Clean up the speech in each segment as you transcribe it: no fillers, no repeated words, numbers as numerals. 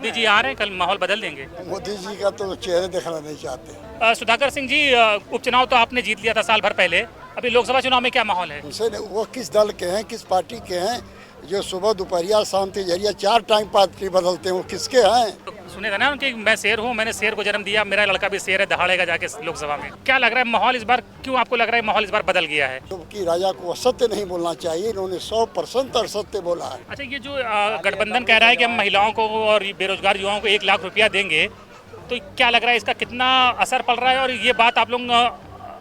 मोदी जी आ रहे हैं, कल माहौल बदल देंगे। मोदी जी का तो चेहरे देखना नहीं चाहते। सुधाकर सिंह जी, उपचुनाव तो आपने जीत लिया था साल भर पहले, अभी लोकसभा चुनाव में क्या माहौल है? उनसे वो किस दल के हैं, किस पार्टी के हैं, जो सुबह दोपहरिया शाम तिजरिया 4 टाइम पार्टी बदलते हैं, वो किसके हैं? तो सुने था ना उनके, मैं शेर हूँ, मैंने शेर को जन्म दिया, मेरा लड़का भी शेर है, दहाड़ेगा जाके लोकसभा में। क्या लग रहा है माहौल इस बार, क्यों आपको लग रहा है माहौल इस बार बदल गया है? क्योंकि राजा को असत्य नहीं बोलना चाहिए, इन्होंने 100% असत्य बोला है। अच्छा, ये जो गठबंधन कह रहा है कि हम महिलाओं को और बेरोजगार युवाओं को 1 लाख रुपया देंगे, तो क्या लग रहा है इसका कितना असर पड़ रहा है और ये बात आप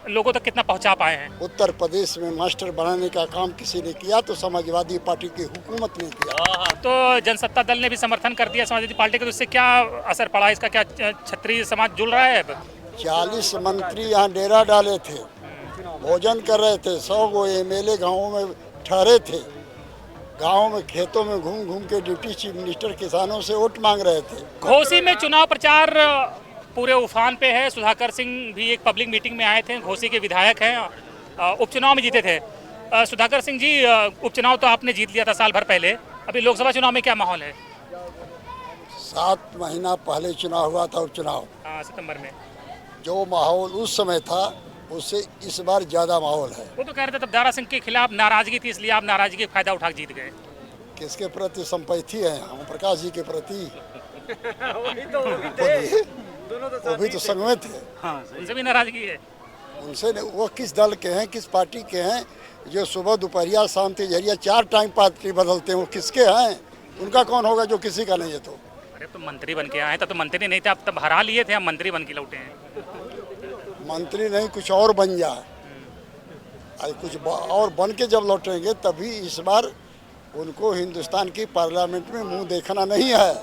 लोगों तक कितना पहुंचा पाए हैं? उत्तर प्रदेश में मास्टर बनाने का काम किसी ने किया तो समाजवादी पार्टी की हुकूमत ने किया। तो जनसत्ता दल ने भी समर्थन कर दिया समाजवादी पार्टी का, तो इससे क्या असर पड़ा? इसका क्या क्षत्रिय समाज जुड़ रहा है अब? 40 मंत्री यहाँ डेरा डाले थे, भोजन कर रहे थे, 100 गो MLA गाँवों में ठहरे थे, गाँव में खेतों में घूम घूम के डिप्टी चीफ मिनिस्टर किसानों से वोट मांग रहे थे। घोसी में चुनाव प्रचार पूरे उफान पे है। सुधाकर सिंह भी एक पब्लिक मीटिंग में आए थे, घोसी के विधायक हैं, उपचुनाव में जीते थे। सुधाकर सिंह जी, उपचुनाव तो आपने जीत लिया था साल भर पहले, अभी लोकसभा चुनाव में क्या माहौल है? 7 महीना पहले चुनाव हुआ था, उपचुनाव सितंबर में। जो माहौल उस समय था उससे इस बार ज्यादा माहौल है। वो तो कह रहे थे तब दारा सिंह के खिलाफ नाराजगी थी, इसलिए आप नाराजगी का फायदा उठा के जीत गए। किसके प्रति संपत्ति है? हम प्रकाश जी के प्रति। वो भी तो संग में थे। उनसे भी नाराजगी है। उनसे वो किस दल के हैं, किस पार्टी के हैं, जो सुबह दोपहरिया शाम तिजरिया 4 टाइम पार्टी बदलते हैं, वो किसके हैं? उनका कौन होगा जो किसी का नहीं है? तो अरे तो मंत्री बन के आए, तब तो मंत्री नहीं थे, आप तब हरा लिए थे, आप मंत्री बन के लौटे हैं। मंत्री नहीं, कुछ और बन जाए, आज कुछ और बन के जब लौटेंगे तभी इस बार उनको हिंदुस्तान की पार्लियामेंट में मुंह देखना नहीं है।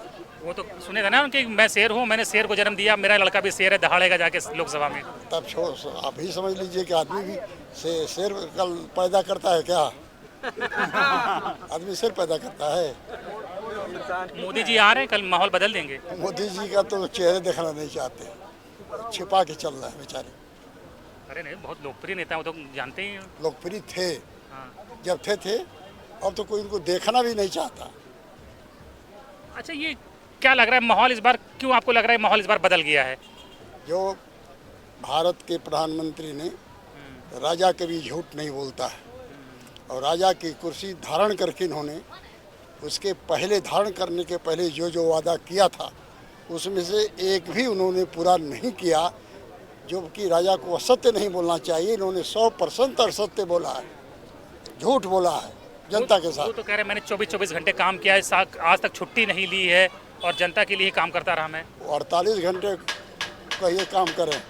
वो तो सुने था ना उनके, मैं शेर हूँ, मैंने शेर को जन्म दिया, मेरा लड़का भी शेर है, दहाड़ेगा जाके लोकसभा में। तब आप ही समझ लीजिए कि आदमी भी शेर कल पैदा करता है क्या? आदमी शेर पैदा करता है। मोदी जी आ रहे हैं, कल माहौल बदल देंगे। मोदी जी का तो चेहरे देखना नहीं चाहते, छिपा के चल रहा है बेचारे। अरे नहीं, बहुत लोकप्रिय नेता, वो तो जानते ही हैं। लोकप्रिय थे, हाँ। जब थे, अब तो कोई उनको देखना भी नहीं चाहता। अच्छा, ये क्या लग रहा है माहौल इस बार, क्यों आपको लग रहा है माहौल इस बार बदल गया है? जो भारत के प्रधानमंत्री ने, राजा कभी झूठ नहीं बोलता है, और राजा की कुर्सी धारण करके इन्होंने उसके पहले धारण करने के पहले जो वादा किया था उसमें से एक भी उन्होंने पूरा नहीं किया, जो कि राजा को असत्य नहीं बोलना चाहिए। इन्होंने 100% असत्य बोला है, झूठ बोला है जनता के साथ। वो तो कह रहे मैंने 24 घंटे काम किया है, आज तक छुट्टी नहीं ली है और जनता के लिए काम करता रहा मैं। 48 घंटे का ये काम करें,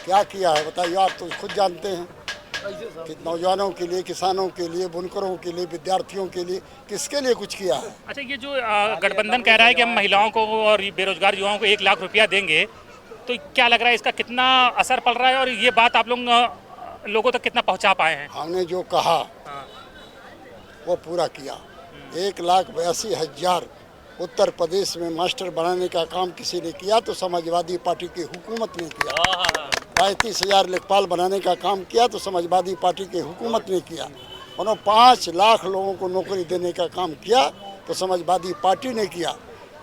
क्या किया है बताइए? आप तो खुद जानते हैं कि नौजवानों के लिए, किसानों के लिए, बुनकरों के लिए, विद्यार्थियों के लिए, किसके लिए कुछ किया है? अच्छा, ये जो गठबंधन कह रहा है कि हम महिलाओं को और बेरोजगार युवाओं को 1 लाख रुपया देंगे, तो क्या लग रहा है इसका कितना असर पड़ रहा है और ये बात आप लोगों तक कितना पहुंचा पाए हैं? हमने जो कहा वो पूरा किया। 1,82,000 उत्तर प्रदेश में मास्टर बनाने का काम किसी ने किया तो समाजवादी पार्टी की हुकूमत ने किया। 35,000 लेखपाल बनाने का काम किया तो समाजवादी पार्टी की हुकूमत ने किया। उन्होंने 5 लाख लोगों को नौकरी देने का काम किया तो समाजवादी पार्टी ने किया।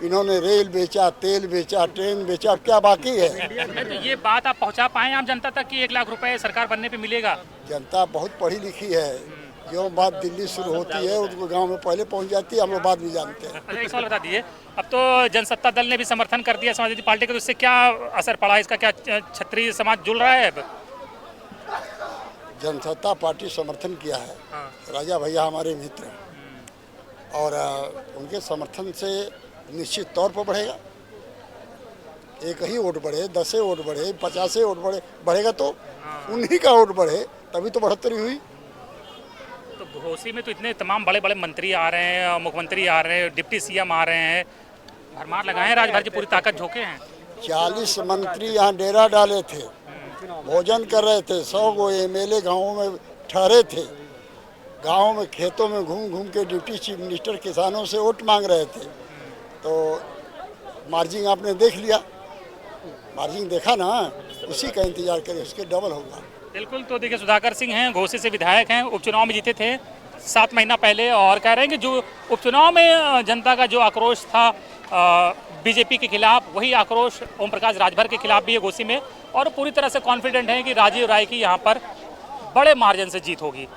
इन्होंने रेल बेचा, तेल बेचा, ट्रेन बेचा, अब क्या बाकी है? तो ये बात आप पहुंचा पाए आम जनता तक कि 1 लाख रुपए सरकार बनने पे मिलेगा? जनता बहुत पढ़ी लिखी है, जो बात दिल्ली शुरू होती है उसको गांव में पहले पहुंच जाती है, हम लोग बात भी जानते हैं। अच्छा, एक सवाल बता दीजिए, अब तो जनसत्ता दल ने भी समर्थन कर दिया समाजवादी पार्टी का, तो इससे क्या असर पड़ा? इसका क्या क्षत्रिय समाज जुड़ रहा है अब? जनसत्ता पार्टी समर्थन किया है। हाँ। राजा भैया हमारे मित्र हैं और उनके समर्थन से निश्चित तौर पर बढ़ेगा। एक ही वोट बढ़े, 10 वोट बढ़े, 50 वोट बढ़ेगा तो उन्हीं का वोट बढ़े, तभी तो बढ़ोतरी हुई। तो घोसी में तो इतने तमाम बड़े बड़े मंत्री आ रहे हैं, मुख्यमंत्री आ रहे हैं, डिप्टी CM आ रहे हैं, भरमार लगाए हैं, राजभर की पूरी ताकत झोंके हैं। 40 मंत्री यहाँ डेरा डाले थे, भोजन कर रहे थे, 100 गो MLA गाँवों में ठहरे थे, गाँव में खेतों में घूम घूम के डिप्टी चीफ मिनिस्टर किसानों से वोट मांग रहे थे। तो मार्जिन आपने देख लिया, मार्जिन देखा ना, उसी का इंतजार करें, उसके डबल होगा। बिल्कुल। तो देखिए, सुधाकर सिंह हैं, घोसी से विधायक हैं, उपचुनाव में जीते थे, 7 महीना पहले, और कह रहे हैं कि जो उपचुनाव में जनता का जो आक्रोश था बीजेपी के खिलाफ, वही आक्रोश ओम प्रकाश राजभर के खिलाफ भी है घोसी में, और पूरी तरह से कॉन्फिडेंट हैं कि राजीव राय की यहाँ पर बड़े मार्जिन से जीत होगी।